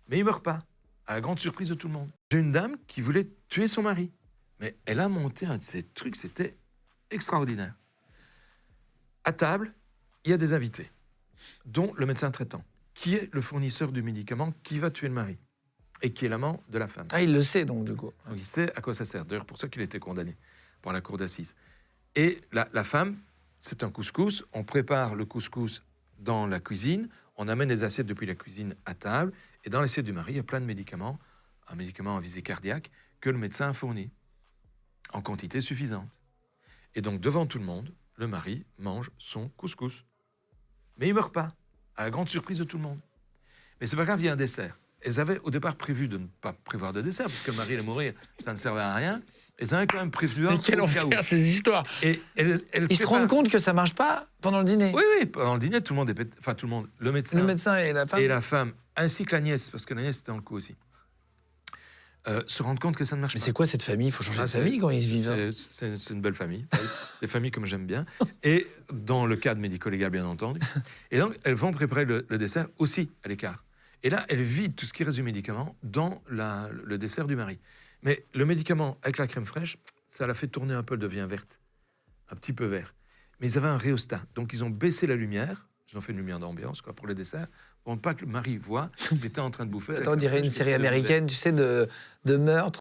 Mais il meurt pas, à la grande surprise de tout le monde. J'ai une dame qui voulait tuer son mari. Mais elle a monté un de ces trucs, c'était extraordinaire. À table, il y a des invités, dont le médecin traitant, qui est le fournisseur du médicament qui va tuer le mari et qui est l'amant de la femme. Ah, il le sait donc, du coup. Donc il sait à quoi ça sert. D'ailleurs, pour ça qu'il a été condamné par la cour d'assises. Et la femme, c'est un couscous. On prépare le couscous dans la cuisine. On amène les assiettes depuis la cuisine à table. Et dans l'assiette du mari, il y a plein de médicaments, un médicament à visée cardiaque, que le médecin a fourni en quantité suffisante. Et donc, devant tout le monde, le mari mange son couscous. Mais il ne meurt pas, à la grande surprise de tout le monde. Mais c'est pas grave, il y a un dessert. Elles avaient au départ prévu de ne pas prévoir de dessert, parce que le mari allait mourir, ça ne servait à rien. Elles avaient quand même prévu un Mais quel au cas où. enfer, ces histoires. Et Ils se rendent compte que ça marche pas pendant le dîner. Oui, oui, pendant le dîner, tout le monde est enfin tout le monde, le médecin et la femme. ainsi que la nièce, parce que la nièce était dans le coup aussi, se rendent compte que ça ne marche Mais pas. c'est quoi cette famille? Il faut changer de famille quand ils se vivent. Hein. C'est une belle famille, des familles comme j'aime bien, et dans le cadre médico-légal, bien entendu. Et donc, elles vont préparer le dessert aussi à l'écart. Et là, elles vident tout ce qui reste du médicament dans le dessert du mari. Mais le médicament, avec la crème fraîche, ça l'a fait tourner un peu, elle devient verte, un petit peu vert. Mais ils avaient un rhéostat, donc ils ont baissé la lumière, ils ont fait une lumière d'ambiance pour le dessert, pour ne pas que le mari voit qu'il était en train de bouffer. Attends, on dirait une série américaine, tu sais, de meurtre.